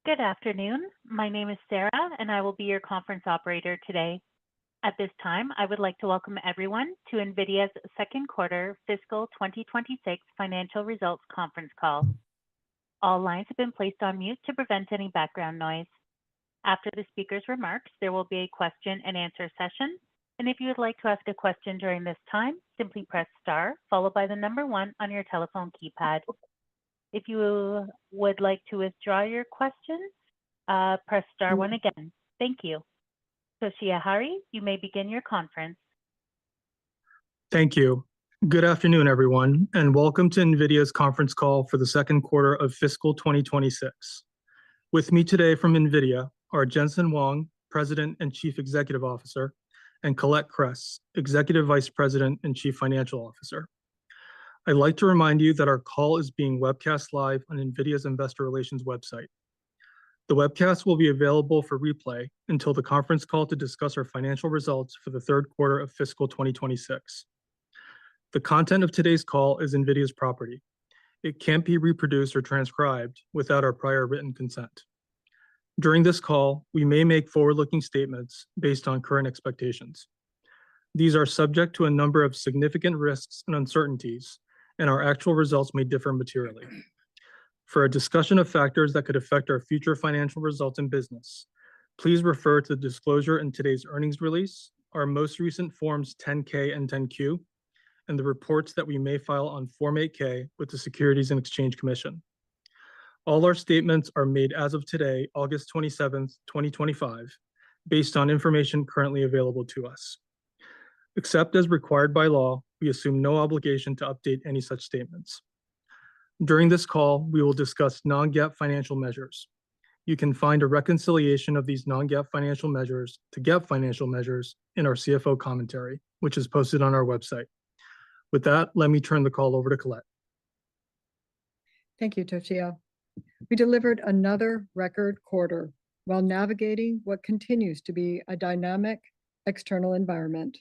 Good afternoon. My name is Sarah, and I will be your conference operator today. At this time, I would like to welcome everyone to NVIDIA's second quarter fiscal 2026 financial results conference call. All lines have been placed on mute to prevent any background noise. After the speaker's remarks, there will be a question and answer session. And if you would like to ask a question during this time, simply press star followed by the number 1 on your telephone keypad. If you would like to withdraw your question, press star 1 again. Thank you. Toshiya Hari, you may begin your conference. Thank you. Good afternoon, everyone, and welcome to NVIDIA's conference call for the second quarter of fiscal 2026. With me today from NVIDIA are Jensen Huang, President and Chief Executive Officer, and Colette Kress, Executive Vice President and Chief Financial Officer. I'd like to remind you that our call is being webcast live on NVIDIA's Investor Relations website. The webcast will be available for replay until the conference call to discuss our financial results for the third quarter of fiscal 2026. The content of today's call is NVIDIA's property. It can't be reproduced or transcribed without our prior written consent. During this call, we may make forward-looking statements based on current expectations. These are subject to a number of significant risks and uncertainties, and our actual results may differ materially. For a discussion of factors that could affect our future financial results and business, please refer to the disclosure in today's earnings release, our most recent Forms 10-K and 10-Q, and the reports that we may file on Form 8-K with the Securities and Exchange Commission. All our statements are made as of today, August 27th, 2025, based on information currently available to us. Except as required by law, we assume no obligation to update any such statements. During this call, we will discuss non-GAAP financial measures. You can find a reconciliation of these non-GAAP financial measures to GAAP financial measures in our CFO commentary, which is posted on our website. With that, let me turn the call over to Colette. Thank you, Toshiya. We delivered another record quarter while navigating what continues to be a dynamic external environment.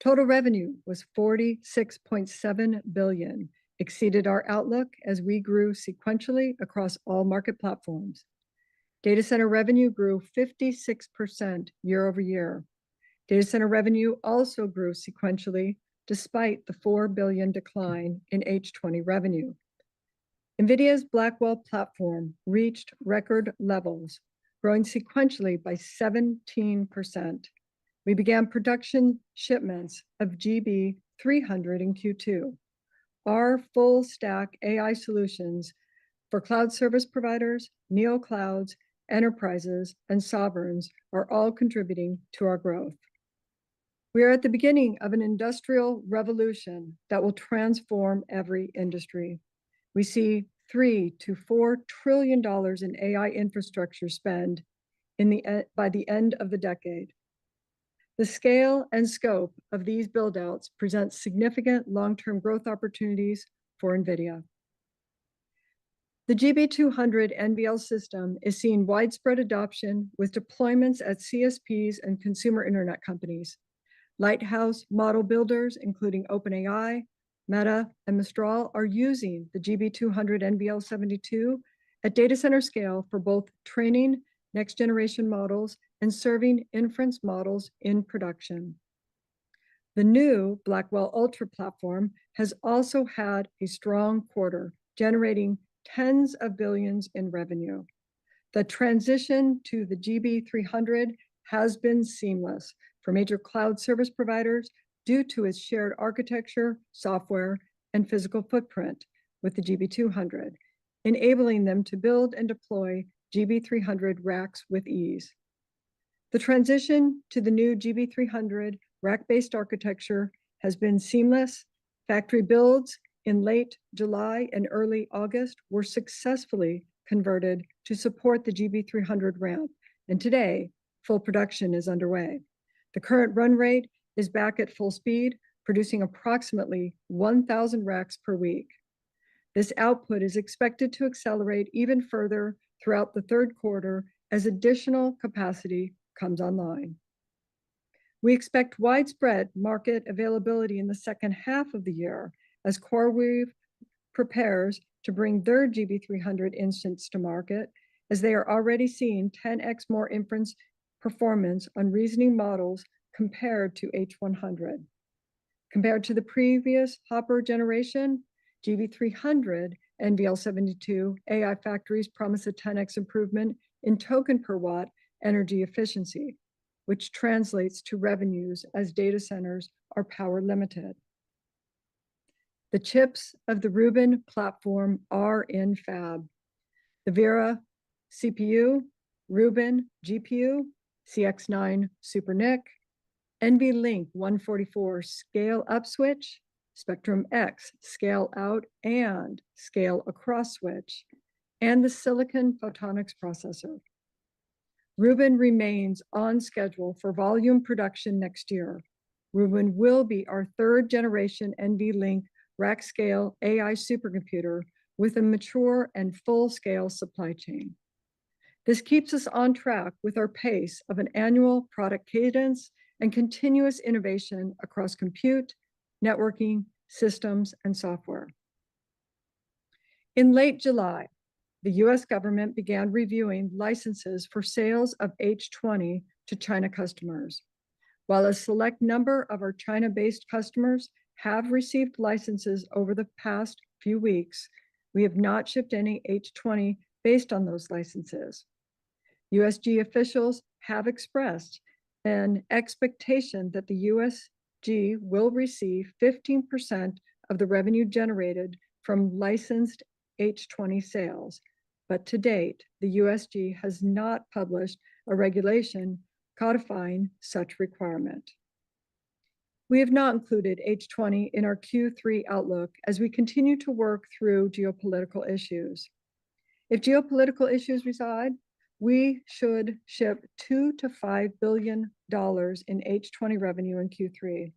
Total revenue was $46.7 billion, exceeded our outlook as we grew sequentially across all market platforms. Data center revenue grew 56% year over year. Data center revenue also grew sequentially despite the $4 billion decline in H20 revenue. NVIDIA's Blackwell platform reached record levels, growing sequentially by 17%. We began production shipments of GB300 in Q2. Our full stack AI solutions for cloud service providers, neoclouds, enterprises, and sovereigns are all contributing to our growth. We are at the beginning of an industrial revolution that will transform every industry. We see $3 to $4 trillion in AI infrastructure spend by the end of the decade. The scale and scope of these buildouts present significant long-term growth opportunities for NVIDIA. The GB200 NVL system is seeing widespread adoption with deployments at CSPs and consumer internet companies. Lighthouse model builders, including OpenAI, Meta, and Mistral, are using the GB200 NVL72 at data center scale for both training next-generation models and serving inference models in production. The new Blackwell Ultra platform has also had a strong quarter, generating tens of billions in revenue. The transition to the GB300 has been seamless for major cloud service providers due to its shared architecture, software, and physical footprint with the GB200, enabling them to build and deploy GB300 racks with ease. The transition to the new GB300 rack-based architecture has been seamless. Factory builds in late July and early August were successfully converted to support the GB300 ramp, and today, full production is underway. The current run rate is back at full speed, producing approximately 1,000 racks per week. This output is expected to accelerate even further throughout the third quarter as additional capacity comes online. We expect widespread market availability in the second half of the year as CoreWeave prepares to bring their GB300 instance to market, as they are already seeing 10x more inference performance on reasoning models compared to H100. Compared to the previous Hopper generation, GB300 NVL72 AI factories promise a 10x improvement in token per watt energy efficiency, which translates to revenues as data centers are power limited. The chips of the Rubin platform are in fab. The Vera CPU, Rubin GPU, CX9 Super NIC, NVLink 144 scale up switch, Spectrum X scale out and scale across switch, and the silicon photonics processor. Rubin remains on schedule for volume production next year. Rubin will be our third generation NVLink rack scale AI supercomputer with a mature and full scale supply chain. This keeps us on track with our pace of an annual product cadence and continuous innovation across compute, networking, systems, and software. In late July, the US government began reviewing licenses for sales of H20 to China customers. While a select number of our China-based customers have received licenses over the past few weeks, we have not shipped any H20 based on those licenses. USG officials have expressed an expectation that the USG will receive 15% of the revenue generated from licensed H20 sales. But to date, the USG has not published a regulation codifying such requirement. We have not included H20 in our Q3 outlook as we continue to work through geopolitical issues. If geopolitical issues reside, we should ship $2 to $5 billion in H20 revenue in Q3.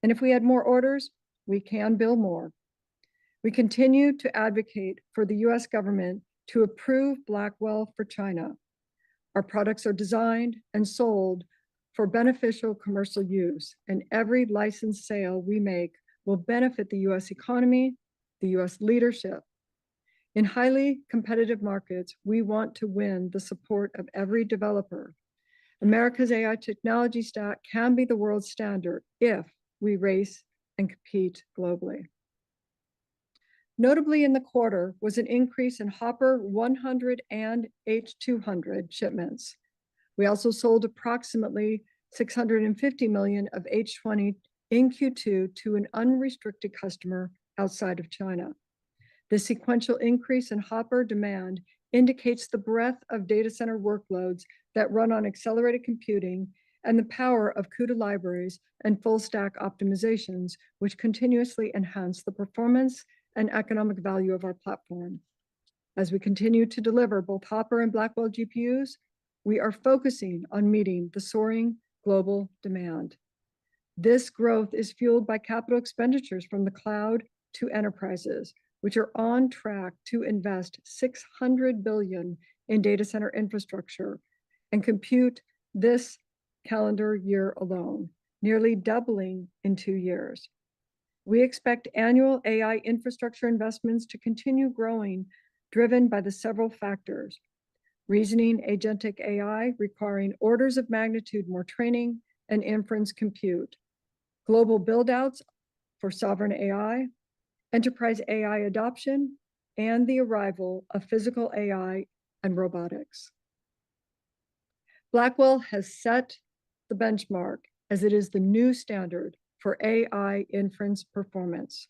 And if we had more orders, we can build more. We continue to advocate for the US government to approve Blackwell for China. Our products are designed and sold for beneficial commercial use, and every licensed sale we make will benefit the US economy, the US leadership. In highly competitive markets, we want to win the support of every developer. America's AI technology stack can be the world's standard if we race and compete globally. Notably in the quarter was an increase in Hopper 100 and H200 shipments. We also sold approximately 650 million of H20 in Q2 to an unrestricted customer outside of China. The sequential increase in Hopper demand indicates the breadth of data center workloads that run on accelerated computing and the power of CUDA libraries and full stack optimizations, which continuously enhance the performance and economic value of our platform. As we continue to deliver both Hopper and Blackwell GPUs, we are focusing on meeting the soaring global demand. This growth is fueled by capital expenditures from the cloud to enterprises, which are on track to invest $600 billion in data center infrastructure and compute this calendar year alone, nearly doubling in 2 years. We expect annual AI infrastructure investments to continue growing, driven by the several factors: reasoning agentic AI requiring orders of magnitude more training and inference compute, global buildouts for sovereign AI, enterprise AI adoption, and the arrival of physical AI and robotics. Blackwell has set the benchmark as it is the new standard for AI inference performance.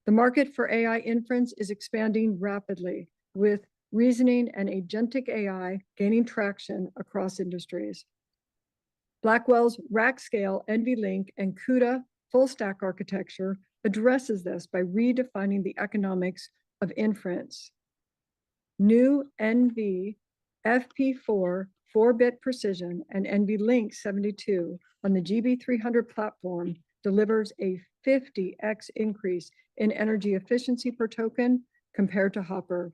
The market for AI inference is expanding rapidly, with reasoning and agentic AI gaining traction across industries. Blackwell's rack scale NVLink and CUDA full stack architecture addresses this by redefining the economics of inference. New NV FP4 4-bit precision and NVLink 72 on the GB300 platform delivers a 50x increase in energy efficiency per token compared to Hopper,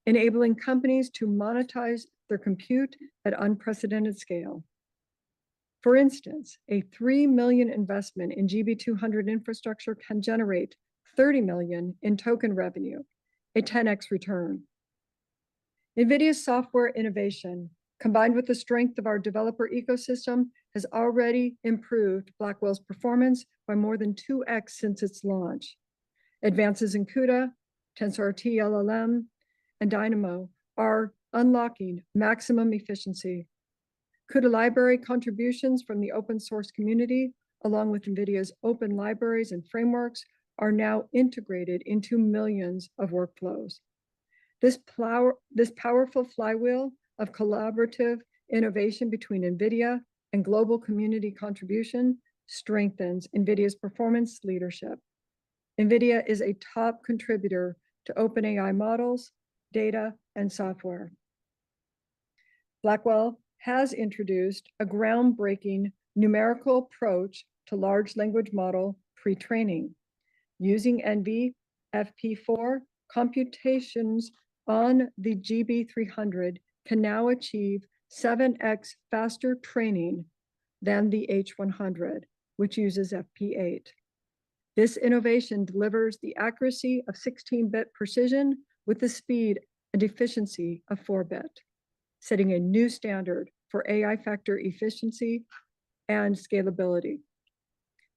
enabling companies to monetize their compute at unprecedented scale. For instance, a $3 million investment in GB200 infrastructure can generate $30 million in token revenue, a 10x return. NVIDIA's software innovation, combined with the strength of our developer ecosystem, has already improved Blackwell's performance by more than 2x since its launch. Advances in CUDA, TensorRT LLM, and Dynamo are unlocking maximum efficiency. CUDA library contributions from the open source community, along with NVIDIA's open libraries and frameworks, are now integrated into millions of workflows. This powerful flywheel of collaborative innovation between NVIDIA and global community contribution strengthens NVIDIA's performance leadership. NVIDIA is a top contributor to OpenAI models, data, and software. Blackwell has introduced a groundbreaking numerical approach to large language model pre-training. Using NVFP4, computations on the GB300 can now achieve 7x faster training than the H100, which uses FP8. This innovation delivers the accuracy of 16-bit precision with the speed and efficiency of 4-bit, setting a new standard for AI factor efficiency and scalability.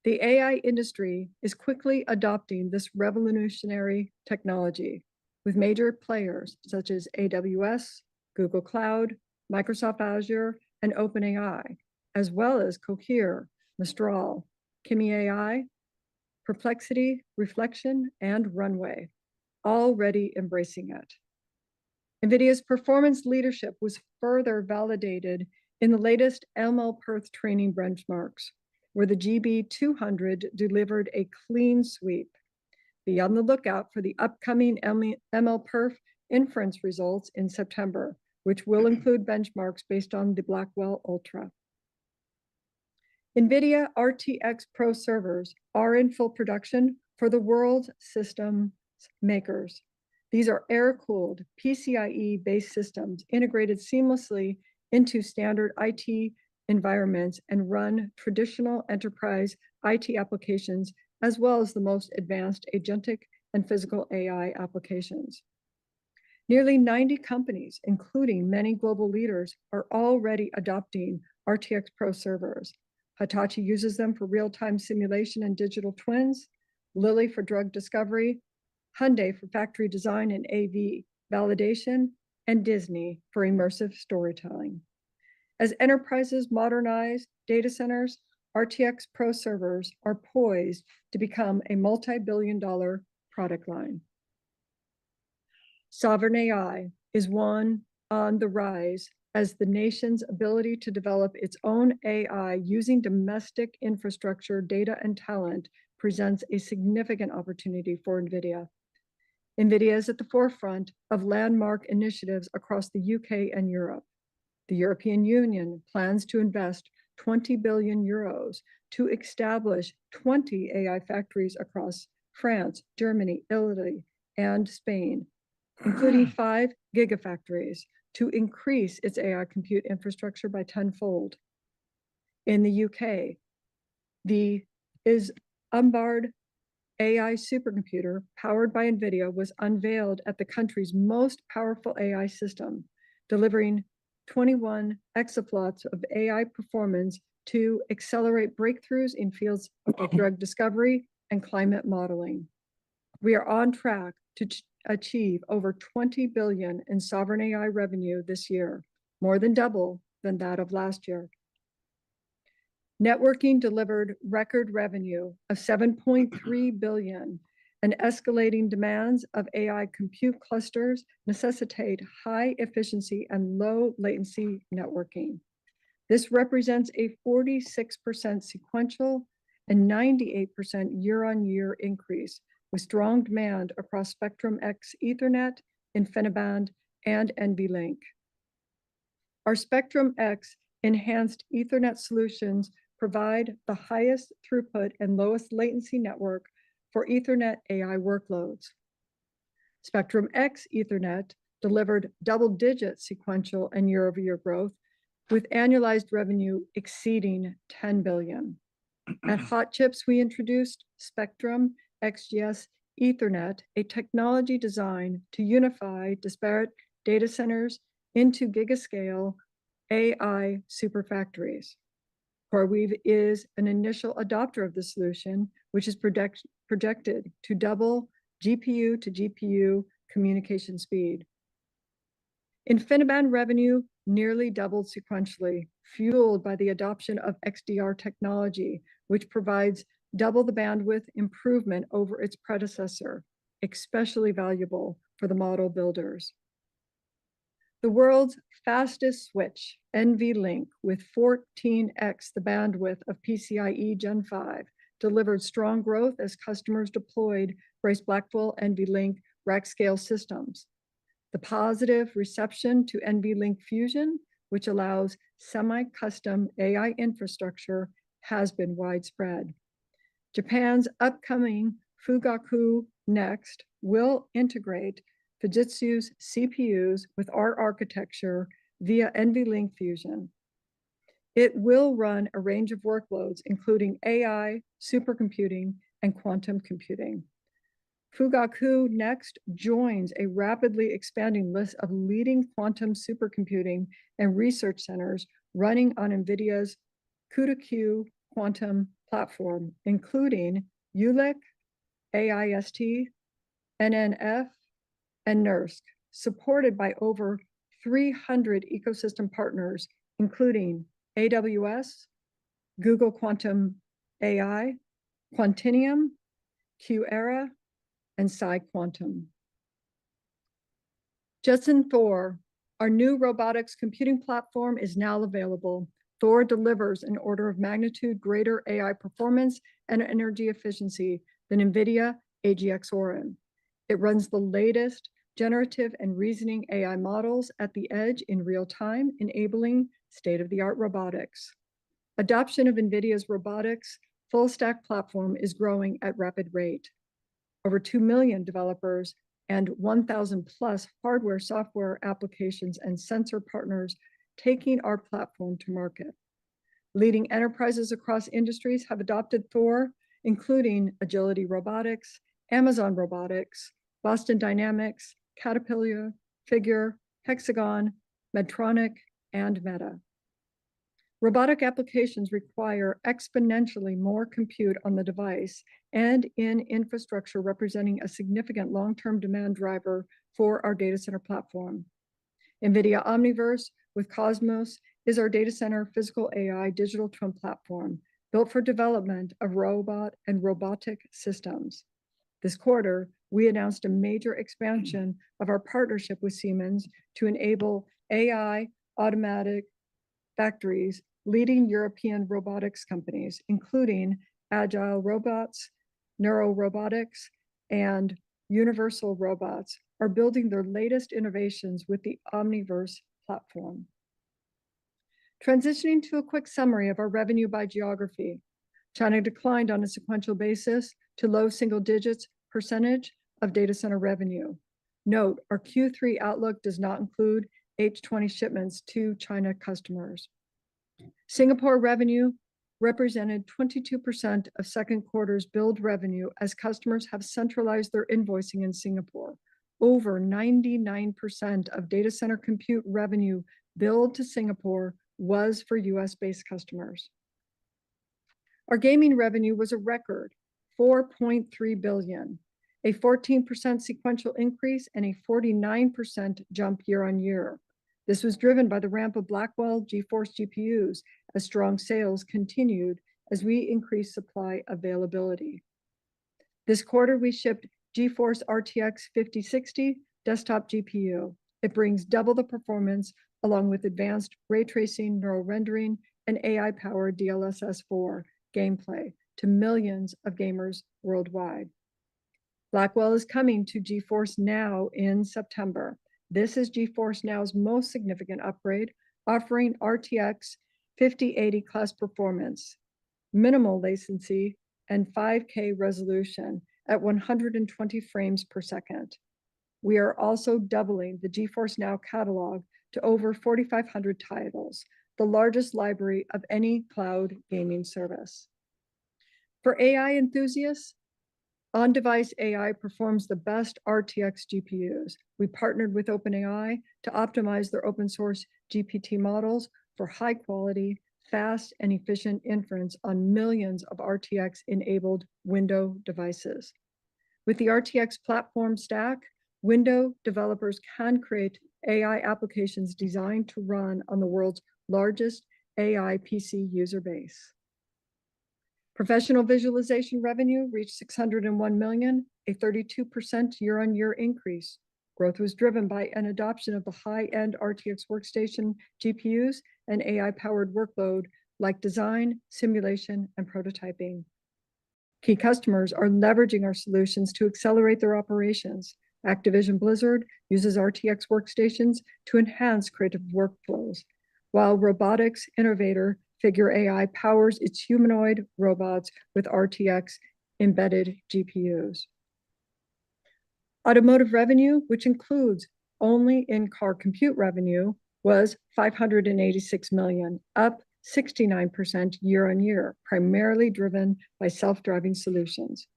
The AI industry is quickly adopting this revolutionary technology, with major players such as AWS, Google Cloud, Microsoft Azure, and OpenAI, as well as Cohere, Mistral, Kimi AI, Perplexity, Reflection, and Runway, already embracing it. NVIDIA's performance leadership was further validated in the latest MLPerf training benchmarks, where the GB200 delivered a clean sweep. Be on the lookout for the upcoming MLPerf inference results in September, which will include benchmarks based on the Blackwell Ultra. NVIDIA RTX Pro servers are in full production for the world system makers. These are air-cooled PCIe-based systems integrated seamlessly into standard IT environments and run traditional enterprise IT applications, as well as the most advanced agentic and physical AI applications. Nearly 90 companies, including many global leaders, are already adopting RTX Pro servers. Hitachi uses them for real-time simulation and digital twins, Lilly for drug discovery, Hyundai for factory design and AV validation, and Disney for immersive storytelling. As enterprises modernize data centers, RTX Pro servers are poised to become a multi-billion-dollar product line. Sovereign AI is one on the rise as the nation's ability to develop its own AI using domestic infrastructure, data, and talent presents a significant opportunity for NVIDIA. NVIDIA is at the forefront of landmark initiatives across the UK and Europe. The European Union plans to invest 20 billion euros to establish 20 AI factories across France, Germany, Italy, and Spain, including 5 gigafactories to increase its AI compute infrastructure by tenfold. In the UK, the Umbard AI supercomputer powered by NVIDIA was unveiled at the country's most powerful AI system, delivering 21 exaflops of AI performance to accelerate breakthroughs in fields of drug discovery and climate modeling. We are on track to achieve over 20 billion in sovereign AI revenue this year, more than double than that of last year. Networking delivered record revenue of 7.3 billion, and escalating demands of AI compute clusters necessitate high efficiency and low latency networking. This represents a 46% sequential and 98% year-on-year increase, with strong demand across Spectrum-X Ethernet, InfiniBand, and NVLink. Our Spectrum-X enhanced Ethernet solutions provide the highest throughput and lowest latency network for Ethernet AI workloads. Spectrum-X Ethernet delivered double-digit sequential and year-over-year growth, with annualized revenue exceeding 10 billion. At Hot Chips, we introduced Spectrum XGS Ethernet, a technology designed to unify disparate data centers into gigascale AI superfactories. CoreWeave is an initial adopter of the solution, which is projected to double GPU to GPU communication speed. InfiniBand revenue nearly doubled sequentially, fueled by the adoption of XDR technology, which provides double the bandwidth improvement over its predecessor, especially valuable for the model builders. The world's fastest switch, NVLink, with 14x the bandwidth of PCIe Gen 5, delivered strong growth as customers deployed Grace Blackwell NVLink rack scale systems. The positive reception to NVLink Fusion, which allows semi-custom AI infrastructure, has been widespread. Japan's upcoming Fugaku Next will integrate Fujitsu's CPUs with our architecture via NVLink Fusion. It will run a range of workloads, including AI, supercomputing, and quantum computing. Fugaku Next joins a rapidly expanding list of leading quantum supercomputing and research centers running on NVIDIA's CUDA-Q quantum platform, including ULIC, AIST, NNF, and NERSC, supported by over 300 ecosystem partners, including AWS, Google Quantum AI, Quantinium, QEra, and PsiQuantum. Jetson Thor, our new robotics computing platform, is now available. Thor delivers an order of magnitude greater AI performance and energy efficiency than NVIDIA AGX Orin. It runs the latest generative and reasoning AI models at the edge in real time, enabling state-of-the-art robotics. Adoption of NVIDIA's robotics full-stack platform is growing at rapid rate. Over 2 million developers and 1,000 plus hardware, software applications and sensor partners taking our platform to market. Leading enterprises across industries have adopted Thor, including Agility Robotics, Amazon Robotics, Boston Dynamics, Caterpillar, Figure, Hexagon, Medtronic, and Meta. Robotic applications require exponentially more compute on the device and in infrastructure, representing a significant long-term demand driver for our data center platform. NVIDIA Omniverse with Cosmos is our data center physical AI digital twin platform built for development of robot and robotic systems. This quarter, we announced a major expansion of our partnership with Siemens to enable AI automatic factories. Leading European robotics companies, including Agile Robots, Neuro Robotics, and Universal Robots, are building their latest innovations with the Omniverse platform. Transitioning to a quick summary of our revenue by geography. China declined on a sequential basis to low single digits percentage of data center revenue. Note, our Q3 outlook does not include H20 shipments to China customers. Singapore revenue represented 22% of second quarter's billed revenue as customers have centralized their invoicing in Singapore. Over 99% of data center compute revenue billed to Singapore was for US-based customers. Our gaming revenue was a record $4.3 billion, a 14% sequential increase and a 49% jump year on year. This was driven by the ramp of Blackwell GeForce GPUs as strong sales continued as we increased supply availability. This quarter, we shipped GeForce RTX 5060 desktop GPU. It brings double the performance along with advanced ray tracing, neural rendering, and AI-powered DLSS4 gameplay to millions of gamers worldwide. Blackwell is coming to GeForce Now in September. This is GeForce Now's most significant upgrade, offering RTX 5080 class performance, minimal latency, and 5K resolution at 120 frames per second. We are also doubling the GeForce Now catalog to over 4,500 titles, the largest library of any cloud gaming service. For AI enthusiasts, On-device AI performs the best RTX GPUs. We partnered with OpenAI to optimize their open source GPT models for high quality, fast, and efficient inference on millions of RTX-enabled Windows devices. With the RTX platform stack, Windows developers can create AI applications designed to run on the world's largest AI PC user base. Professional visualization revenue reached $601 million, a 32% year-on-year increase. Growth was driven by an adoption of the high-end RTX workstation GPUs and AI-powered workload like design, simulation, and prototyping. Key customers are leveraging our solutions to accelerate their operations. Activision Blizzard uses RTX workstations to enhance creative workflows, while robotics innovator Figure AI powers its humanoid robots with RTX embedded GPUs. Automotive revenue, which includes only in-car compute revenue, was $586 million, up 69% year-on-year, primarily driven by self-driving solutions.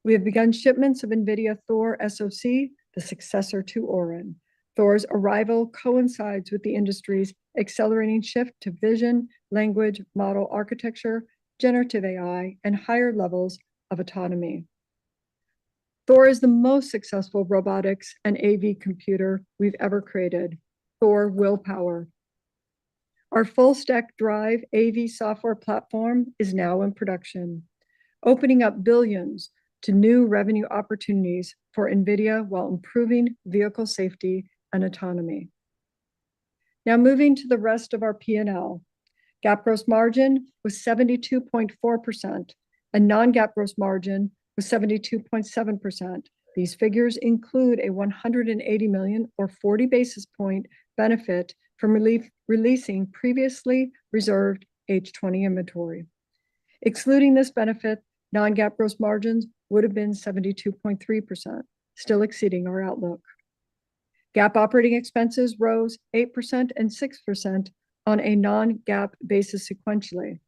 We have begun shipments of NVIDIA Thor SoC, the successor to Orin. Thor's arrival coincides with the industry's accelerating shift to vision, language, model architecture, generative AI, and higher levels of autonomy. Thor is the most successful robotics and AV computer we've ever created. Thor Willpower. Our full-stack drive AV software platform is now in production, opening up billions to new revenue opportunities for NVIDIA while improving vehicle safety and autonomy. Now moving to the rest of our P&L. GAAP gross margin was 72.4%, and non-GAAP gross margin was 72.7%. These figures include a $180 million or 40 basis point benefit from releasing previously reserved H20 inventory. Excluding this benefit, non-GAAP gross margins would have been 72.3%, still exceeding our outlook. GAAP operating expenses rose 8% and 6% on a non-GAAP basis sequentially.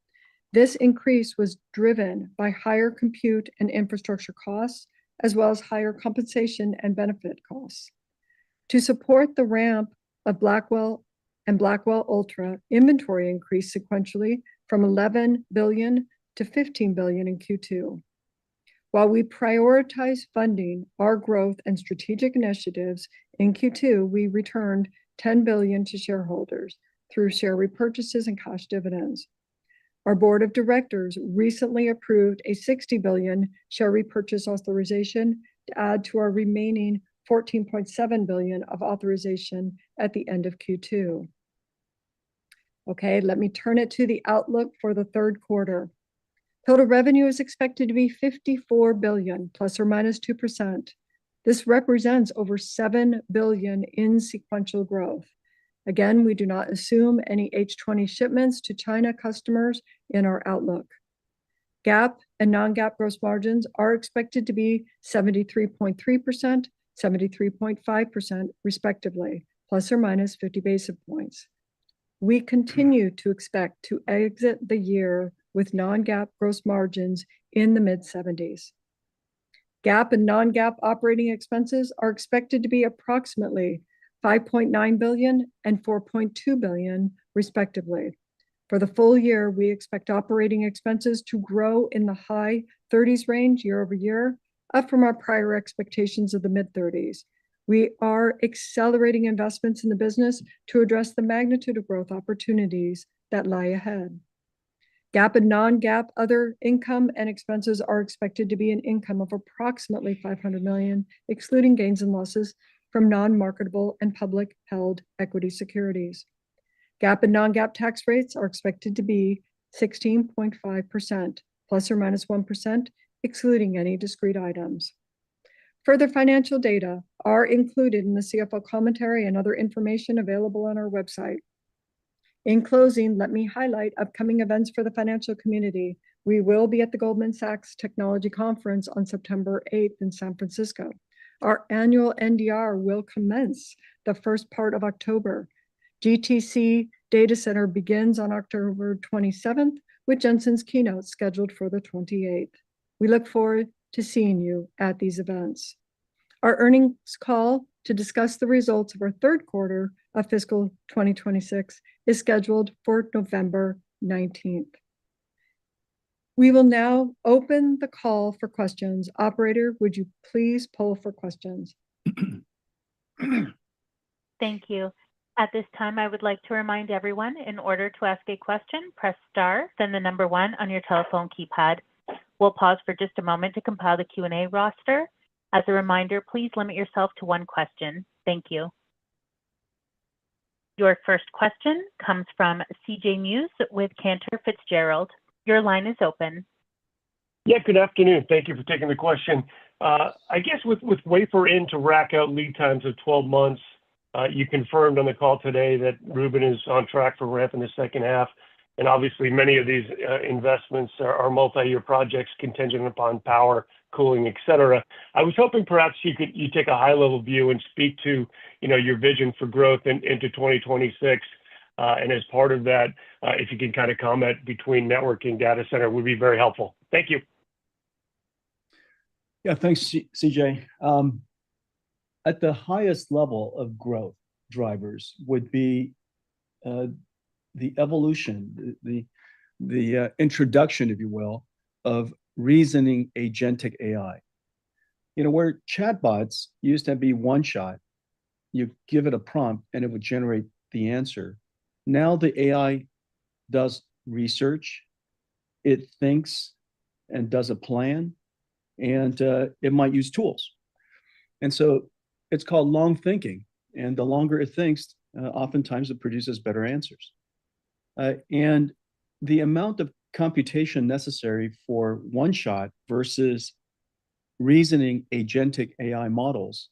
This increase was driven by higher compute and infrastructure costs, as well as higher compensation and benefit costs. To support the ramp of Blackwell and Blackwell Ultra, inventory increased sequentially from $11 billion to $15 billion in Q2. While we prioritize funding our growth and strategic initiatives, in Q2, we returned $10 billion to shareholders through share repurchases and cash dividends. Our board of directors recently approved a $60 billion share repurchase authorization to add to our remaining $14.7 billion of authorization at the end of Q2. Okay, let me turn it to the outlook for the third quarter. Total revenue is expected to be $54 billion, plus or minus 2%. This represents over $7 billion in sequential growth. Again, we do not assume any H20 shipments to China customers in our outlook. GAAP and non-GAAP gross margins are expected to be 73.3%, 73.5% respectively, plus or minus 50 basis points. We continue to expect to exit the year with non-GAAP gross margins in the mid-70s. GAAP and non-GAAP operating expenses are expected to be approximately $5.9 billion and $4.2 billion, respectively. For the full year, we expect operating expenses to grow in the high 30s range year over year, up from our prior expectations of the mid-30s. We are accelerating investments in the business to address the magnitude of growth opportunities that lie ahead. GAAP and non-GAAP other income and expenses are expected to be an income of approximately $500 million, excluding gains and losses from non-marketable and public held equity securities. GAAP and non-GAAP tax rates are expected to be 16.5%, plus or minus 1%, excluding any discrete items. Further financial data are included in the CFO commentary and other information available on our website. In closing, let me highlight upcoming events for the financial community. We will be at the Goldman Sachs Technology Conference on September 8th in San Francisco. Our annual NDR will commence the first part of October. GTC Data Center begins on October 27th, with Jensen's keynote scheduled for the 28th. We look forward to seeing you at these events. Our earnings call to discuss the results of our third quarter of fiscal 2026 is scheduled for November 19th. We will now open the call for questions. Operator, would you please poll for questions? Thank you. At this time, I would like to remind everyone, in order to ask a question, press star, then the number 1 on your telephone keypad. We'll pause for just a moment to compile the Q&A roster. As a reminder, please limit yourself to 1 question. Thank you. Your first question comes from CJ Muse with Cantor Fitzgerald. Your line is open. Yeah, good afternoon. Thank you for taking the question. I guess with wafer in to rack out lead times of 12 months, you confirmed on the call today that Rubin is on track for ramp in the second half. And obviously, many of these investments are multi-year projects contingent upon power, cooling, et cetera. I was hoping perhaps you take a high-level view and speak to your vision for growth into 2026. And as part of that, if you can kind of comment between networking data center would be very helpful. Thank you. Yeah, thanks, CJ. At the highest level of growth drivers would be the evolution, the introduction, if you will, of reasoning agentic AI. Where chatbots used to be one shot, you give it a prompt and it would generate the answer. Now the AI does research, it thinks and does a plan, and it might use tools. And so it's called long thinking. And the longer it thinks, oftentimes it produces better answers. And the amount of computation necessary for one shot versus reasoning agentic AI models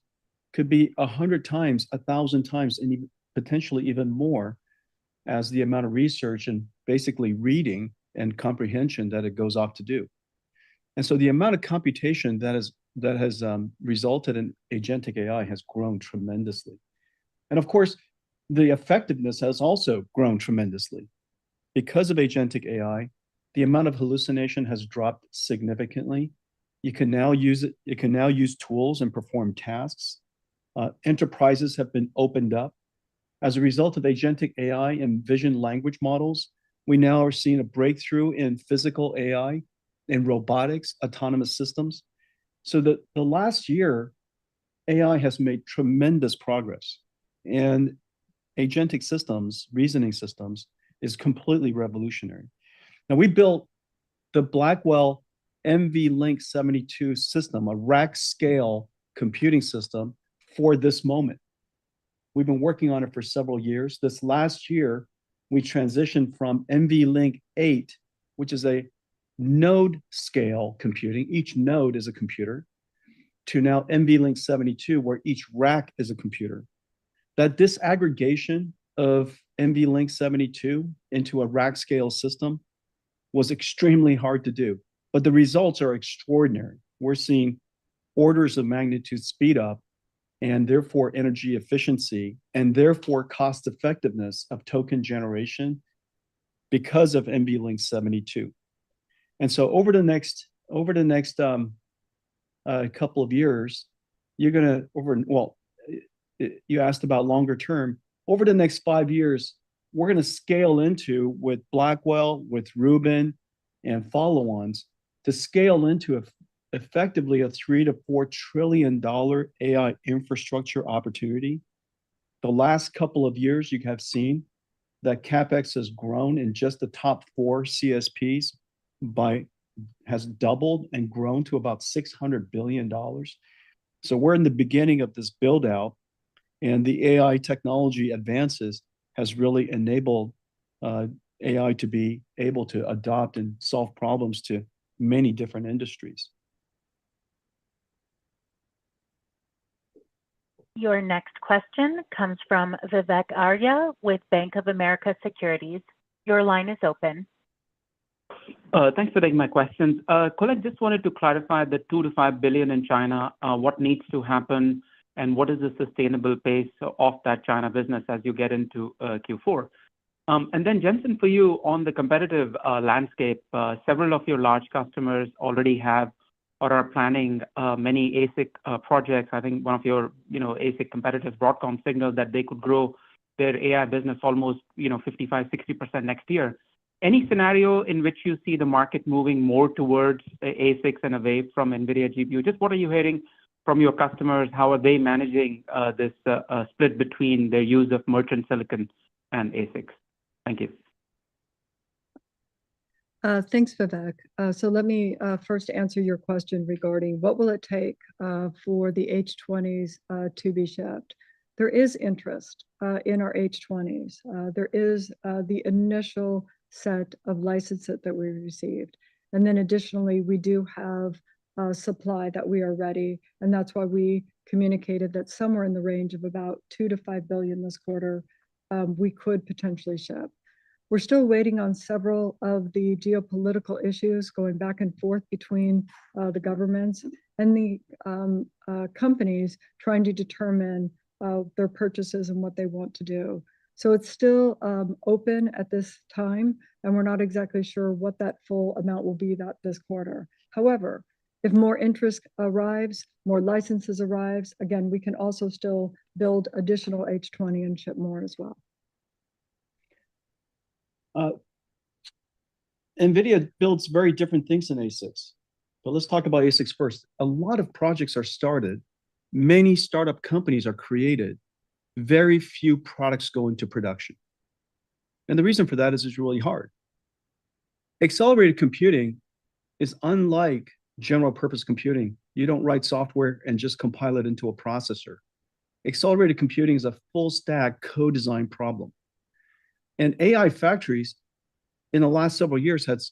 could be 100 times, 1,000 times, and even potentially even more as the amount of research and basically reading and comprehension that it goes off to do. And so the amount of computation that has resulted in agentic AI has grown tremendously. And of course, the effectiveness has also grown tremendously. Because of agentic AI, the amount of hallucination has dropped significantly. You can now use tools and perform tasks. Enterprises have been opened up. As a result of agentic AI and vision language models, we now are seeing a breakthrough in physical AI, in robotics, autonomous systems. So the last year, AI has made tremendous progress. And agentic systems, reasoning systems, is completely revolutionary. Now, we built the Blackwell NVLink 72 system, a rack scale computing system for this moment. We've been working on it for several years. This last year, we transitioned from NVLink 8, which is a node scale computing. Each node is a computer, to now NVLink 72, where each rack is a computer. That disaggregation of NVLink 72 into a rack scale system was extremely hard to do, but the results are extraordinary. We're seeing orders of magnitude speed up, and therefore energy efficiency, and therefore cost effectiveness of token generation because of NVLink 72. And so over the next couple of years, you asked about longer term. Over the next 5 years, we're going to scale into, with Blackwell, with Rubin, and follow-ons, to scale into effectively a $3 to $4 trillion AI infrastructure opportunity. The last couple of years, you have seen that CapEx has grown in just the top 4 CSPs has doubled and grown to about $600 billion. So we're in the beginning of this build out, and the AI technology advances has really enabled AI to be able to adopt and solve problems to many different industries. Your next question comes from Vivek Arya with Bank of America Securities. Your line is open. Thanks for taking my questions. Colette, just wanted to clarify the $2 to $5 billion in China. What needs to happen, and what is the sustainable pace of that China business as you get into Q4? And then Jensen, for you on the competitive landscape, several of your large customers already have or are planning many ASIC projects. I think one of your, ASIC competitors, Broadcom, signaled that they could grow their AI business almost, 55, 60% next year. Any scenario in which you see the market moving more towards ASICs and away from NVIDIA GPU? Just what are you hearing from your customers? How are they managing this split between their use of merchant silicon and ASICs? Thank you. Thanks, Vivek. So let me first answer your question regarding what will it take for the H20s to be shipped. There is interest in our H20s. There is the initial set of licenses that we received. And then additionally, we do have supply that we are ready. And that's why we communicated that somewhere in the range of about 2 to 5 billion this quarter, we could potentially ship. We're still waiting on several of the geopolitical issues going back and forth between the governments and the companies trying to determine their purchases and what they want to do. So it's still open at this time, and we're not exactly sure what that full amount will be this quarter. However, if more interest arrives, more licenses arrives, again, we can also still build additional H20 and ship more as well. NVIDIA builds very different things than ASICs. But let's talk about ASICs first. A lot of projects are started. Many startup companies are created. Very few products go into production. And the reason for that is it's really hard. Accelerated computing is unlike general purpose computing. You don't write software and just compile it into a processor. Accelerated computing is a full stack co-design problem. And AI factories in the last several years has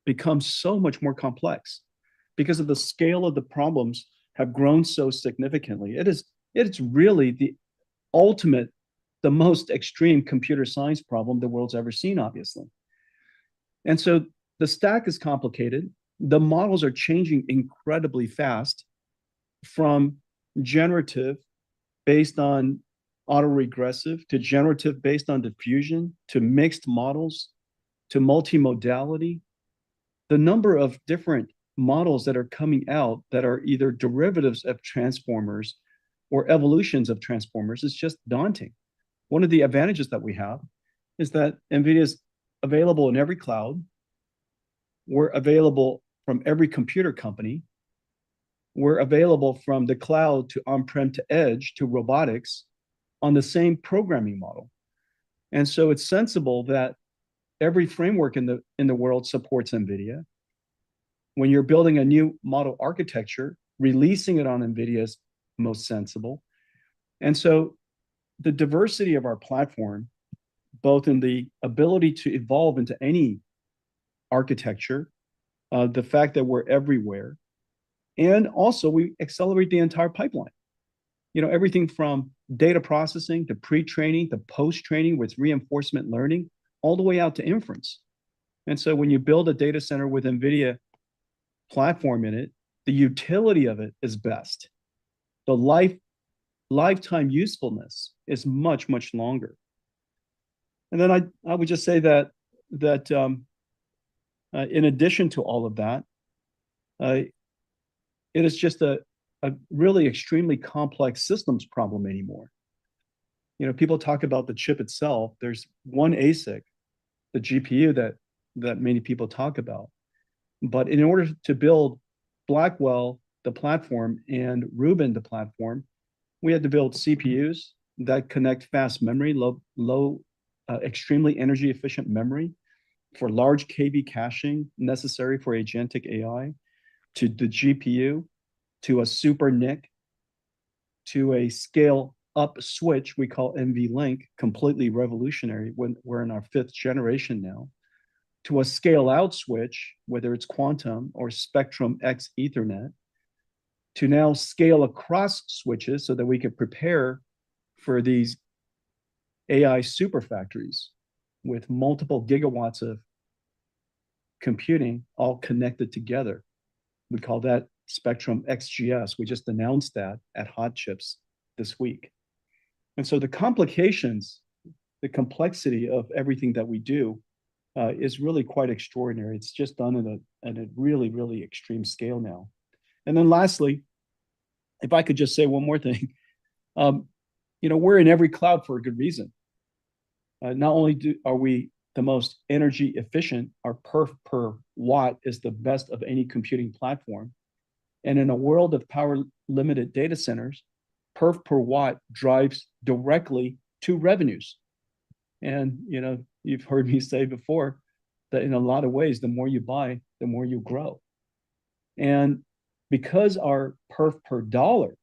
become so much more complex because of the scale of the problems have grown so significantly. It's really the ultimate, the most extreme computer science problem the world's ever seen, obviously. And so the stack is complicated. The models are changing incredibly fast from generative based on autoregressive to generative based on diffusion to mixed models to multimodality. The number of different models that are coming out that are either derivatives of transformers or evolutions of transformers is just daunting. One of the advantages that we have is that NVIDIA is available in every cloud. We're available from every computer company. We're available from the cloud to on-prem to edge to robotics on the same programming model. And so it's sensible that every framework in the world supports NVIDIA. When you're building a new model architecture, releasing it on NVIDIA is most sensible. And so the diversity of our platform, both in the ability to evolve into any architecture, the fact that we're everywhere, and also we accelerate the entire pipeline. Everything from data processing to pre-training to post-training with reinforcement learning, all the way out to inference. And so when you build a data center with NVIDIA platform in it, the utility of it is best. The lifetime usefulness is much, much longer. And then I would just say that in addition to all of that, it is just a really extremely complex systems problem anymore. People talk about the chip itself. There's one ASIC, the GPU that many people talk about. But in order to build Blackwell, the platform, and Rubin, the platform, we had to build CPUs that connect fast memory, low, extremely energy efficient memory for large KV caching necessary for agentic AI, to the GPU, to a super NIC, to a scale up switch we call NVLink, completely revolutionary when we're in our 5th generation now, to a scale out switch, whether it's quantum or Spectrum X Ethernet, to now scale across switches so that we can prepare for these AI super factories with multiple gigawatts of computing all connected together. We call that Spectrum XGS. We just announced that at Hot Chips this week. And so the complications, the complexity of everything that we do is really quite extraordinary. It's just done at a really, really extreme scale now. And then lastly, if I could just say one more thing, we're in every cloud for a good reason. Not only are we the most energy efficient, our perf per watt is the best of any computing platform. And in a world of power limited data centers, perf per watt drives directly to revenues. And you've heard me say before that in a lot of ways, the more you buy, the more you grow. And because our perf per dollar,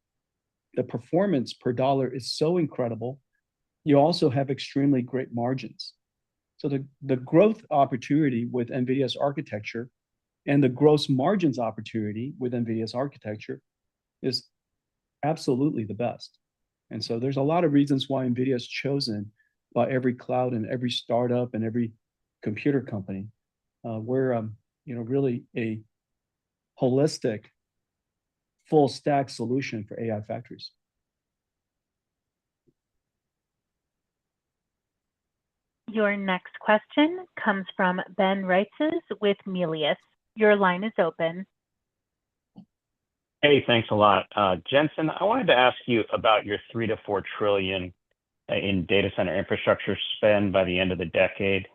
the performance per dollar is so incredible, you also have extremely great margins. So the growth opportunity with NVIDIA's architecture and the gross margins opportunity with NVIDIA's architecture is absolutely the best. And so there's a lot of reasons why NVIDIA is chosen by every cloud and every startup and every computer company. We're really a holistic, full stack solution for AI factories. Your next question comes from Ben Reitzes with Melius. Your line is open. Hey, thanks a lot. Jensen, I wanted to ask you about your 3 to 4 trillion in data center infrastructure spend by the end of the decade.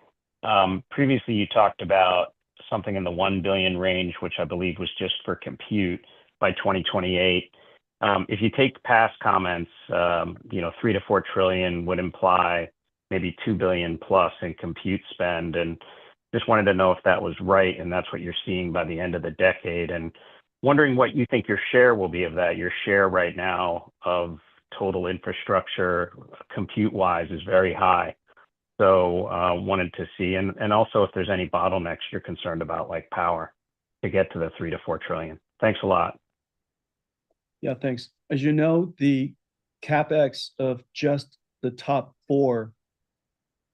Previously, you talked about something in the 1 billion range, which I believe was just for compute by 2028. If you take past comments, 3 to 4 trillion would imply maybe 2 billion plus in compute spend. And just wanted to know if that was right. And that's what you're seeing by the end of the decade. And wondering what you think your share will be of that. Your share right now of total infrastructure compute-wise is very high. So wanted to see, and also if there's any bottlenecks you're concerned about, like power, to get to the 3 to 4 trillion. Thanks a lot. Yeah, thanks. As you know, the CapEx of just the top 4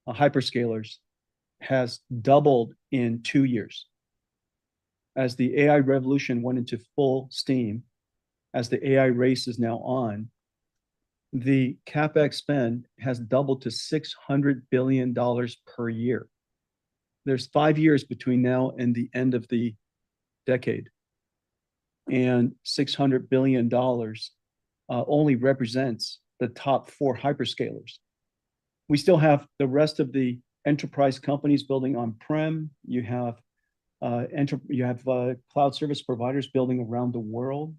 hyperscalers has doubled in 2 years. As the AI revolution went into full steam, as the AI race is now on, the CapEx spend has doubled to $600 billion per year. There's 5 years between now and the end of the decade. And $600 billion only represents the top 4 hyperscalers. We still have the rest of the enterprise companies building on-prem. You have cloud service providers building around the world.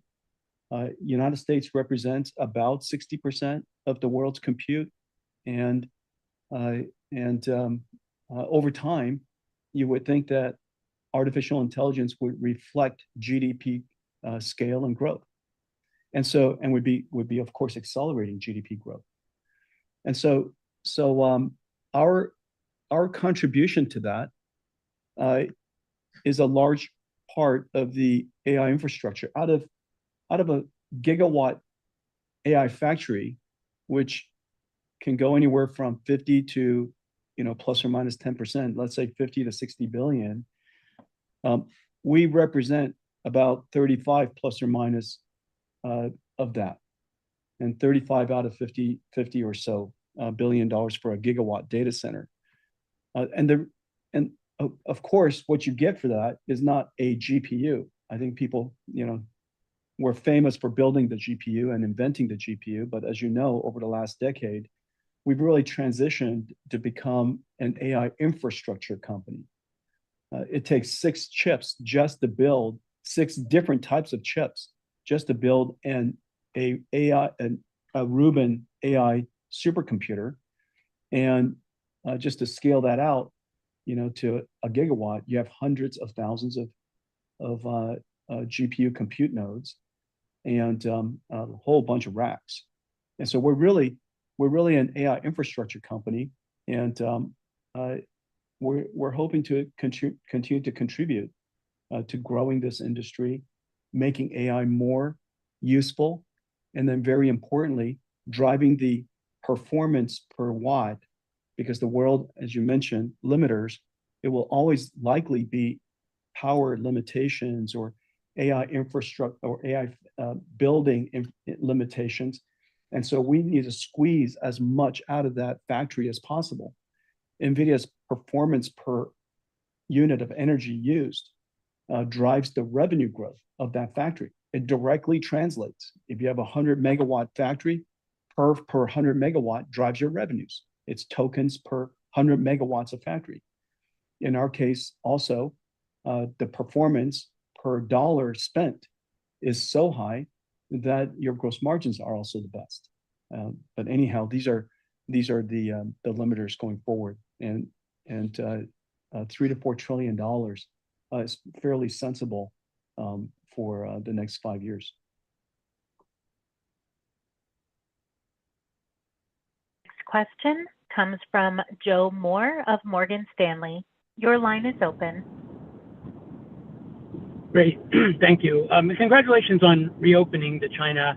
United States represents about 60% of the world's compute, and over time, you would think that artificial intelligence would reflect GDP scale and growth, and would be of course accelerating GDP growth. And so our contribution to that is a large part of the AI infrastructure. Out of a gigawatt AI factory, which can go anywhere from 50 to plus or minus 10%, let's say 50 to 60 billion, we represent about 35 plus or minus of that, and 35 out of 50 or so $1 billion for a gigawatt data center. And of course, what you get for that is not a GPU. I think people, were famous for building the GPU and inventing the GPU, but as you know, over the last decade, we've really transitioned to become an AI infrastructure company. It takes 6 chips just to build 6 different types of chips just to build a Rubin AI supercomputer, and just to scale that out, to a gigawatt, you have hundreds of thousands of GPU compute nodes and a whole bunch of racks. And so we're really an AI infrastructure company, and we're hoping to continue to contribute to growing this industry, making AI more useful, and then very importantly, driving the performance per watt, because the world, as you mentioned, limiters, it will always likely be power limitations or AI infrastructure or AI building limitations. And so we need to squeeze as much out of that factory as possible. NVIDIA's performance per unit of energy used drives the revenue growth of that factory. it directly translates. If you have a 100 megawatt factory, per 100 megawatt drives your revenues. It's tokens per 100 megawatts of factory. In our case, also, the performance per dollar spent is so high that your gross margins are also the best. But anyhow, these are the limiters going forward, and $3 to $4 trillion is fairly sensible for the next 5 years. Next question comes from Joe Moore of Morgan Stanley. Your line is open. Great, thank you. Congratulations on reopening the China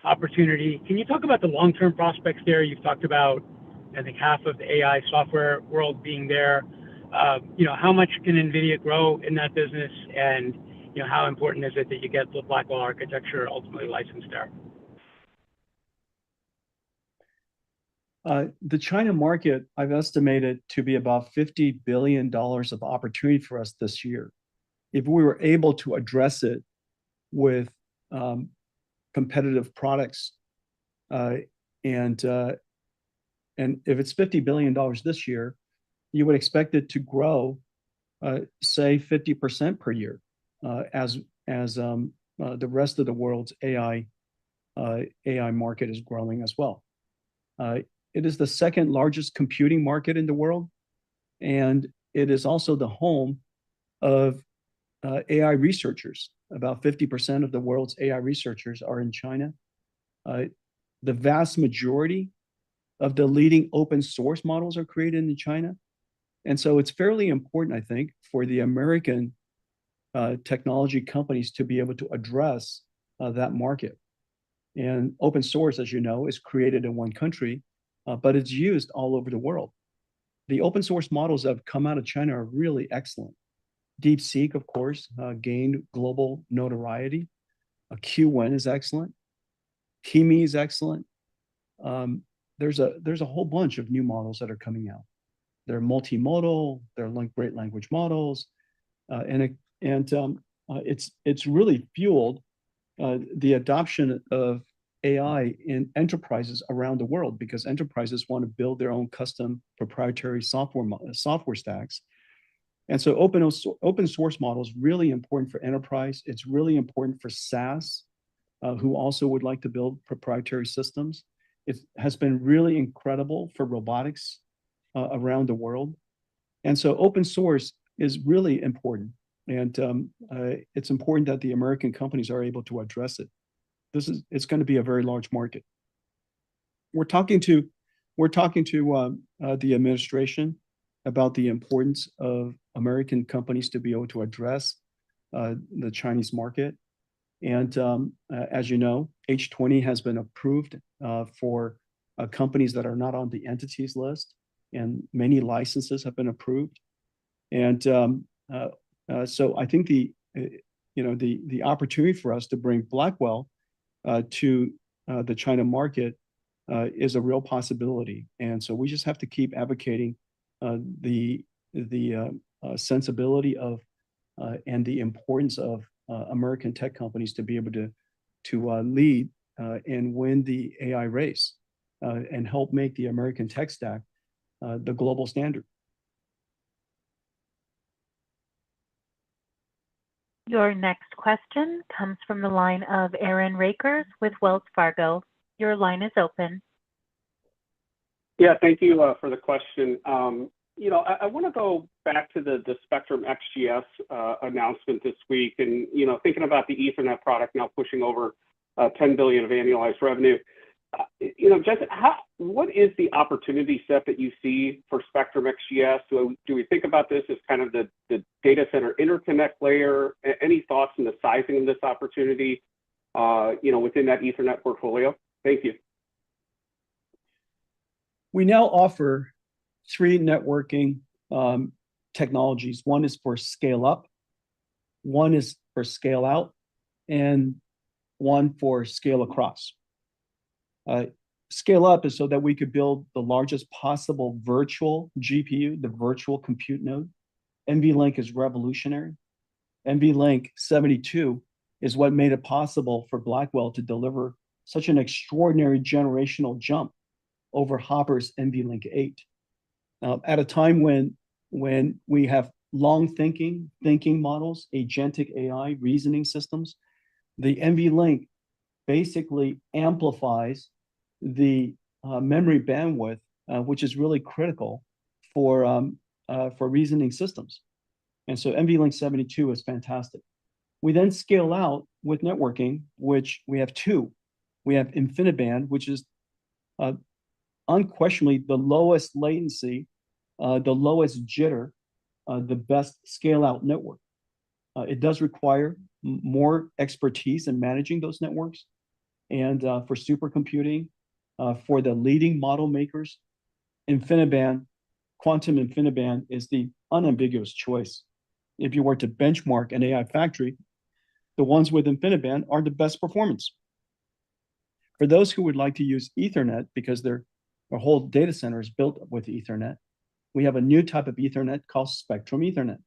opportunity. Can you talk about the long-term prospects there? You've talked about, I think, half of the AI software world being there. How much can NVIDIA grow in that business, and how important is it that you get the Blackwell architecture ultimately licensed there? The China market, I've estimated to be about $50 billion of opportunity for us this year. If we were able to address it with competitive products, and if it's $50 billion this year, you would expect it to grow, say 50% per year, as the rest of the world's AI market is growing as well. It is the second largest computing market in the world, and it is also the home of AI researchers. About 50% of the world's AI researchers are in China. The vast majority of the leading open source models are created in China. And so it's fairly important, I think, for the American technology companies to be able to address that market. And open source, as you know, is created in one country, but it's used all over the world. The open source models that have come out of China are really excellent. DeepSeek, of course, gained global notoriety. Qwen is excellent. Kimi is excellent. There's a whole bunch of new models that are coming out. They're multimodal. They're great language models, and it's really fueled the adoption of AI in enterprises around the world, because enterprises want to build their own custom proprietary software stacks. And so open source model is really important for enterprise. It's really important for SaaS, who also would like to build proprietary systems. It has been really incredible for robotics around the world. And so open source is really important. And it's important that the American companies are able to address it. It's going to be a very large market. We're talking to the administration about the importance of American companies to be able to address the Chinese market. And as you know, H20 has been approved for companies that are not on the entities list, and many licenses have been approved. And so I think the opportunity for us to bring Blackwell to the China market is a real possibility. And so we just have to keep advocating the sensibility of and the importance of American tech companies to be able to lead and win the AI race and help make the American tech stack the global standard. Your next question comes from the line of Aaron Rakers with Wells Fargo. Your line is open. Yeah, thank you for the question. I want to go back to the Spectrum XGS announcement this week, and thinking about the Ethernet product now pushing over $10 billion of annualized revenue. Jensen, what is the opportunity set that you see for Spectrum XGS? Do we think about this as kind of the data center interconnect layer? Any thoughts on the sizing of this opportunity, within that Ethernet portfolio? Thank you. We now offer 3 networking technologies. One is for scale up, one is for scale out, and one for scale across. Scale up is so that we could build the largest possible virtual GPU, the virtual compute node. NVLink is revolutionary. NVLink 72 is what made it possible for Blackwell to deliver such an extraordinary generational jump over Hopper's NVLink 8. At a time when we have long thinking models, agentic AI, reasoning systems, the NVLink basically amplifies the memory bandwidth, which is really critical for reasoning systems. And so NVLink 72 is fantastic. We then scale out with networking, which we have two. We have InfiniBand, which is unquestionably the lowest latency, the lowest jitter, the best scale-out network. It does require more expertise in managing those networks. And for supercomputing, for the leading model makers, InfiniBand, Quantum InfiniBand is the unambiguous choice. If you were to benchmark an AI factory, the ones with InfiniBand are the best performance. For those who would like to use Ethernet, because their whole data center is built with Ethernet, we have a new type of Ethernet called Spectrum Ethernet.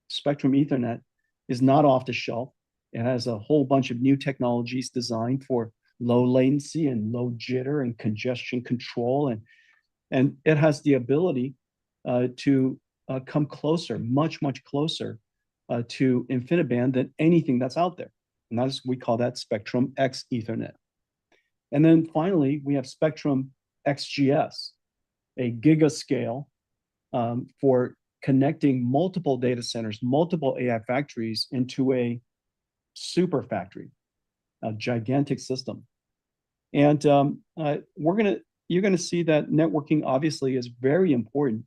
Spectrum Ethernet is not off the shelf. It has a whole bunch of new technologies designed for low latency and low jitter and congestion control. And it has the ability to come closer, much closer to InfiniBand than anything that's out there. And we call that Spectrum X Ethernet. And then finally, we have Spectrum XGS, a gigascale for connecting multiple data centers, multiple AI factories into a super factory, a gigantic system. And you're gonna see that networking obviously is very important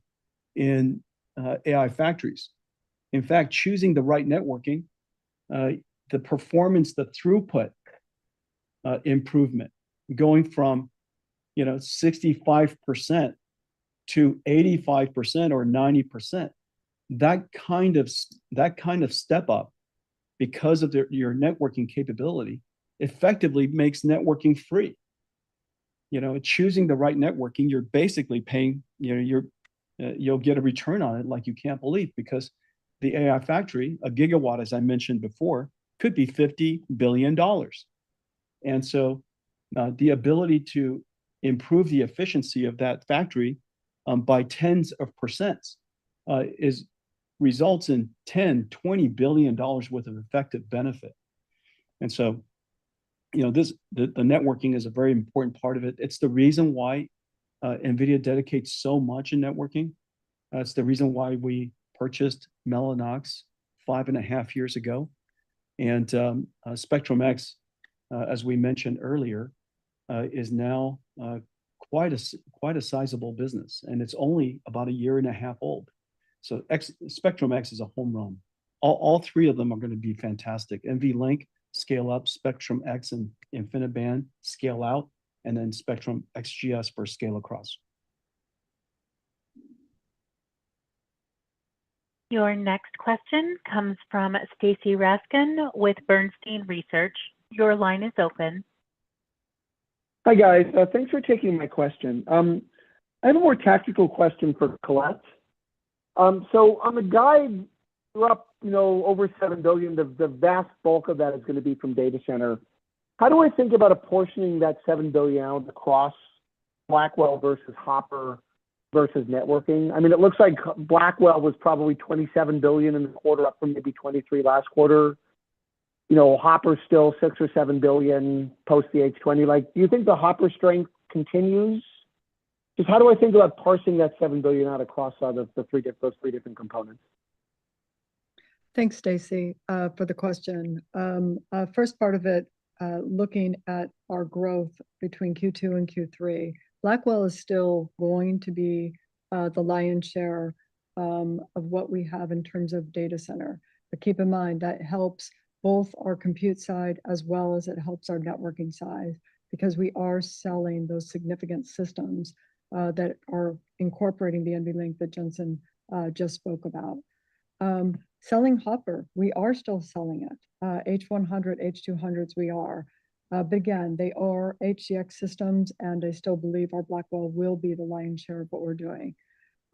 in AI factories. In fact, choosing the right networking, the performance, the throughput improvement, going from 65% to 85% or 90%, that kind of step up because of your networking capability effectively makes networking free. Choosing the right networking, you're basically paying, you'll get a return on it like you can't believe, because the AI factory, a gigawatt, as I mentioned before, could be $50 billion. And so the ability to improve the efficiency of that factory by tens of percents results in $10-20 billion worth of effective benefit. And so, the networking is a very important part of it. It's the reason why NVIDIA dedicates so much in networking. It's the reason why we purchased Mellanox 5.5 years ago. And Spectrum X, as we mentioned earlier, is now quite a sizable business, and it's only about 1.5 years old. So Spectrum X is a home run. All three of them are going to be fantastic. NVLink, scale up, Spectrum X and InfiniBand, scale out, and then Spectrum XGS for scale across. Your next question comes from Stacy Raskin with Bernstein Research. Your line is open. Hi, guys. Thanks for taking my question. I have a more tactical question for Colette. So on the guide, you're up, over $7 billion. The vast bulk of that is going to be from data center. How do I think about apportioning that $7 billion out across Blackwell versus Hopper versus networking? I mean, it looks like Blackwell was probably $27 billion in the quarter, up from maybe 23 last quarter. Hopper's still $6 or $7 billion post the H20. Do you think the Hopper strength continues? Just how do I think about parsing that $7 billion out across those three different components? Thanks, Stacy, for the question. First part of it, looking at our growth between Q2 and Q3, Blackwell is still going to be the lion's share of what we have in terms of data center. But keep in mind that helps both our compute side as well as it helps our networking side, because we are selling those significant systems that are incorporating the NVLink that Jensen just spoke about. Selling Hopper, we are still selling it. H100, H200s, we are. But again, they are HCX systems, and I still believe our Blackwell will be the lion's share of what we're doing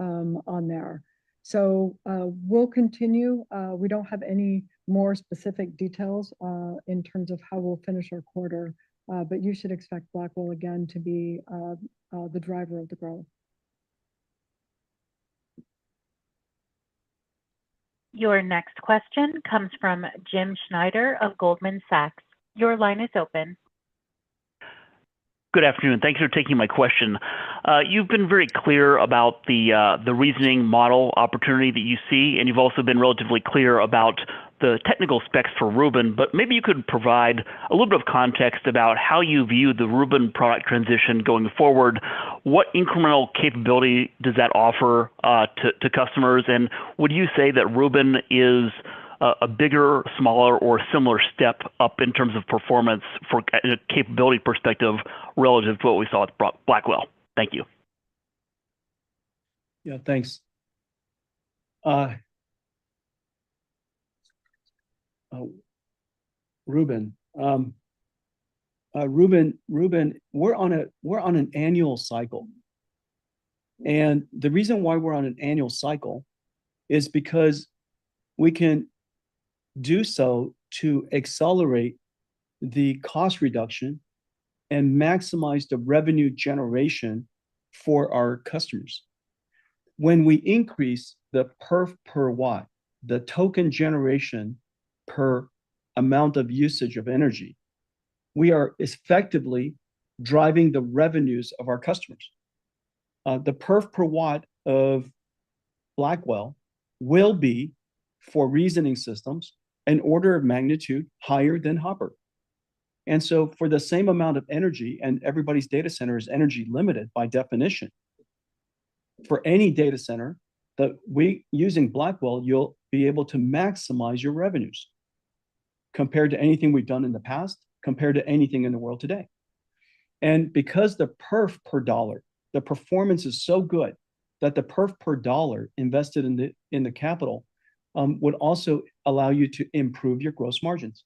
on there. So we'll continue. We don't have any more specific details in terms of how we'll finish our quarter, but you should expect Blackwell again to be the driver of the growth. Your next question comes from Jim Schneider of Goldman Sachs. Your line is open. Good afternoon. Thanks for taking my question. You've been very clear about the reasoning model opportunity that you see, and you've also been relatively clear about the technical specs for Rubin, but maybe you could provide a little bit of context about how you view the Rubin product transition going forward. What incremental capability does that offer to customers? And would you say that Rubin is a bigger, smaller, or similar step up in terms of performance for a capability perspective relative to what we saw with Blackwell? Thank you. Yeah, thanks. Rubin, we're on an annual cycle, and the reason why we're on an annual cycle is because we can do so to accelerate the cost reduction and maximize the revenue generation for our customers. When we increase the perf per watt, the token generation per amount of usage of energy, we are effectively driving the revenues of our customers. The perf per watt of Blackwell will be, for reasoning systems, an order of magnitude higher than Hopper. And so for the same amount of energy, and everybody's data center is energy limited by definition, for any data center using Blackwell, you'll be able to maximize your revenues compared to anything we've done in the past, compared to anything in the world today. And because the perf per dollar, the performance is so good that the perf per dollar invested in the capital would also allow you to improve your gross margins.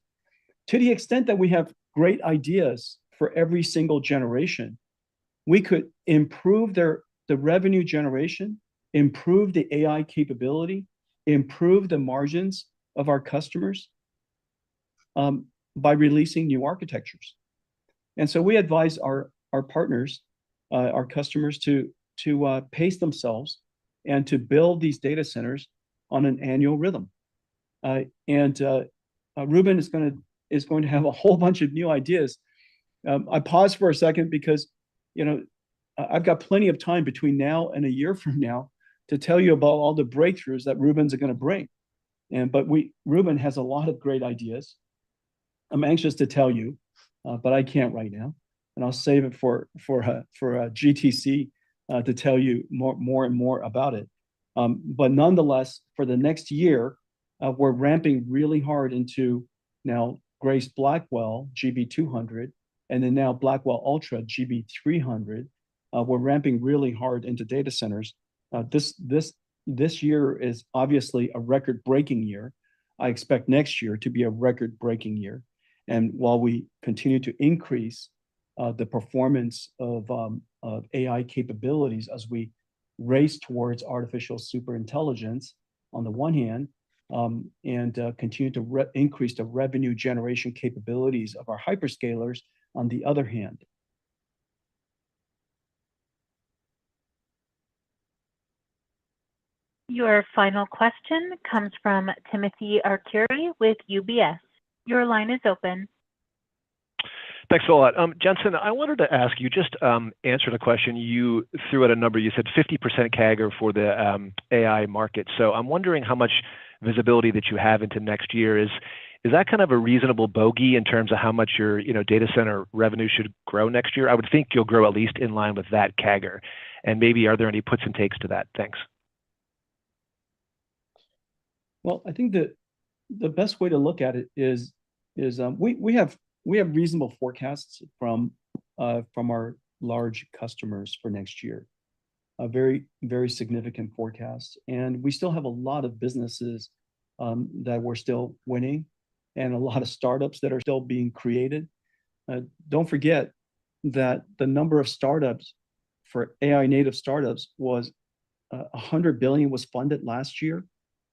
To the extent that we have great ideas for every single generation, we could improve the revenue generation, improve the AI capability, improve the margins of our customers by releasing new architectures. And so we advise our partners, our customers to pace themselves and to build these data centers on an annual rhythm. Rubin is going to have a whole bunch of new ideas. I paused for a second because, I've got plenty of time between now and a year from now to tell you about all the breakthroughs that Rubin's going to bring. But Rubin has a lot of great ideas. I'm anxious to tell you, but I can't right now, and I'll save it for GTC to tell you more and more about it. But nonetheless, for the next year, we're ramping really hard into now Grace Blackwell GB200, and then now Blackwell Ultra GB300. We're ramping really hard into data centers. This year is obviously a record-breaking year. I expect next year to be a record-breaking year. And while we continue to increase the performance of AI capabilities as we race towards artificial superintelligence on the one hand, and continue to increase the revenue generation capabilities of our hyperscalers on the other hand. Your final question comes from Timothy Arcuri with UBS. Your line is open. Thanks a lot. Jensen, I wanted to ask you, just answered a question. You threw out a number. You said 50% CAGR for the AI market. So I'm wondering how much visibility that you have into next year. Is that kind of a reasonable bogey in terms of how much your data center revenue should grow next year? I would think you'll grow at least in line with that CAGR. And maybe are there any puts and takes to that? Thanks. Well, I think that the best way to look at it is we have reasonable forecasts from our large customers for next year, a very, very significant forecast. And we still have a lot of businesses that we're still winning and a lot of startups that are still being created. Don't forget that the number of startups for AI native startups was 100 billion was funded last year.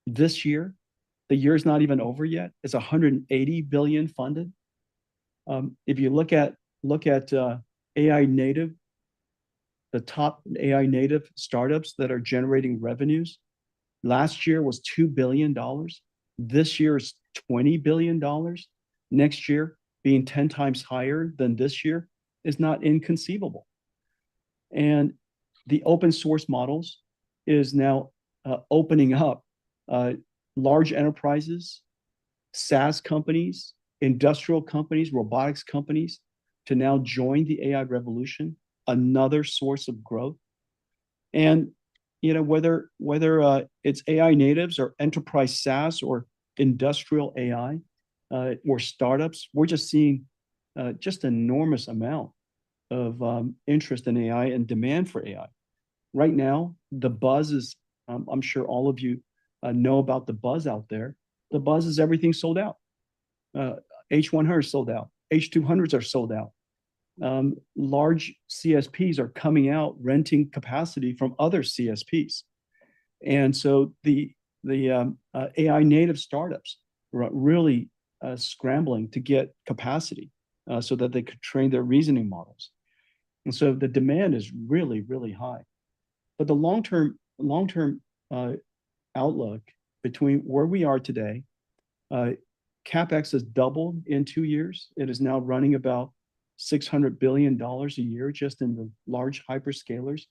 This year, The year's not even over yet. It's 180 billion funded. If you look at AI native, the top AI native startups that are generating revenues, last year was $2 billion. This year is $20 billion. Next year, being 10 times higher than this year, is not inconceivable. And the open source models is now opening up large enterprises, SaaS companies, industrial companies, robotics companies to now join the AI revolution, another source of growth. And whether it's AI natives or enterprise SaaS or industrial AI or startups, we're just seeing just enormous amount of interest in AI and demand for AI. Right now, the buzz is, I'm sure all of you know about the buzz out there. The buzz is everything sold out. H100 is sold out. H200s are sold out. Large CSPs are coming out renting capacity from other CSPs. And so the AI native startups are really scrambling to get capacity so that they could train their reasoning models. And so the demand is really, really high. But the long-term outlook between where we are today, CapEx has doubled in 2 years. It is now running about $600 billion a year just in the large hyperscalers.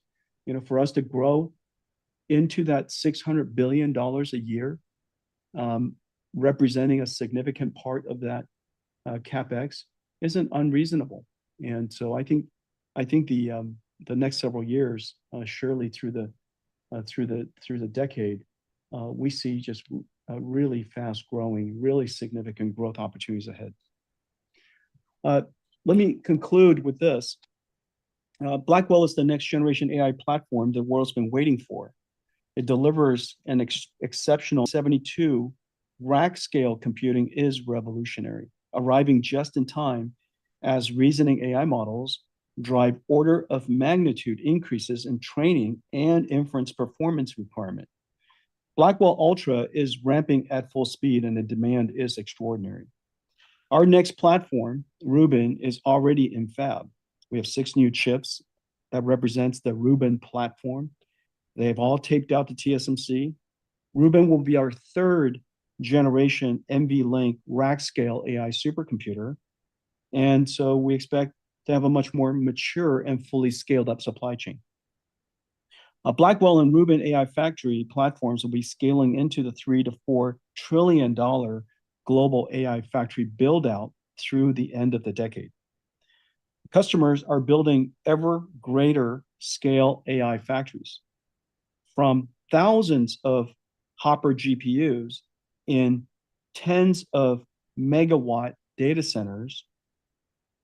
For us to grow into that $600 billion a year, representing a significant part of that CapEx, isn't unreasonable. And so I think the next several years, surely through the decade, we see just really fast growing, really significant growth opportunities ahead. Let me conclude with this. Blackwell is the next generation AI platform the world's been waiting for. It delivers an exceptional 72 rack scale computing is revolutionary, arriving just in time as reasoning AI models drive order of magnitude increases in training and inference performance requirement. Blackwell Ultra is ramping at full speed and the demand is extraordinary. Our next platform, Rubin, is already in fab. We have 6 new chips that represents the Rubin platform. They've all taped out to TSMC. Rubin will be our 3rd generation NVLink rack scale AI supercomputer. And so we expect to have a much more mature and fully scaled up supply chain. Blackwell and Rubin AI factory platforms will be scaling into the $3 to $4 trillion global AI factory build out through the end of the decade. Customers are building ever greater scale AI factories, from thousands of Hopper GPUs in tens of megawatt data centers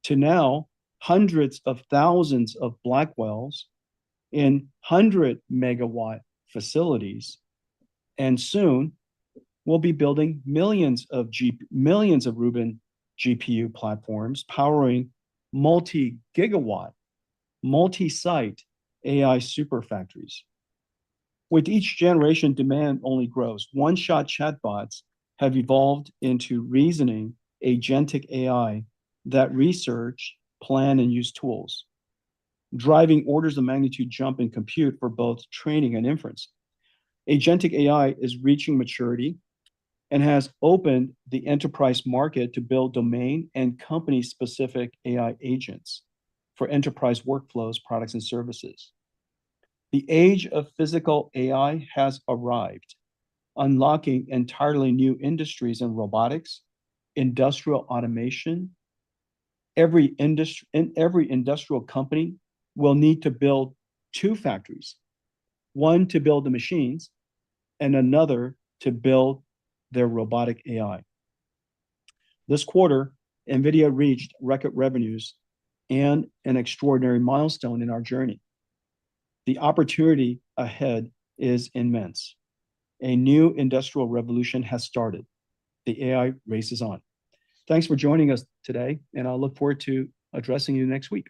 to now hundreds of thousands of Blackwells in 100 megawatt facilities. And soon we'll be building millions of Rubin GPU platforms powering multi-gigawatt, multi-site AI super factories. With each generation, demand only grows. One-shot chatbots have evolved into reasoning agentic AI that research, plan, and use tools, driving orders of magnitude jump in compute for both training and inference. Agentic AI is reaching maturity and has opened the enterprise market to build domain and company-specific AI agents for enterprise workflows, products, and services. The age of physical AI has arrived, unlocking entirely new industries in robotics, industrial automation. Every industrial company will need to build 2 factories, one to build the machines and another to build their robotic AI. This quarter, NVIDIA reached record revenues and an extraordinary milestone in our journey. The opportunity ahead is immense. A new industrial revolution has started. The AI race is on. Thanks for joining us today, and I'll look forward to addressing you next week.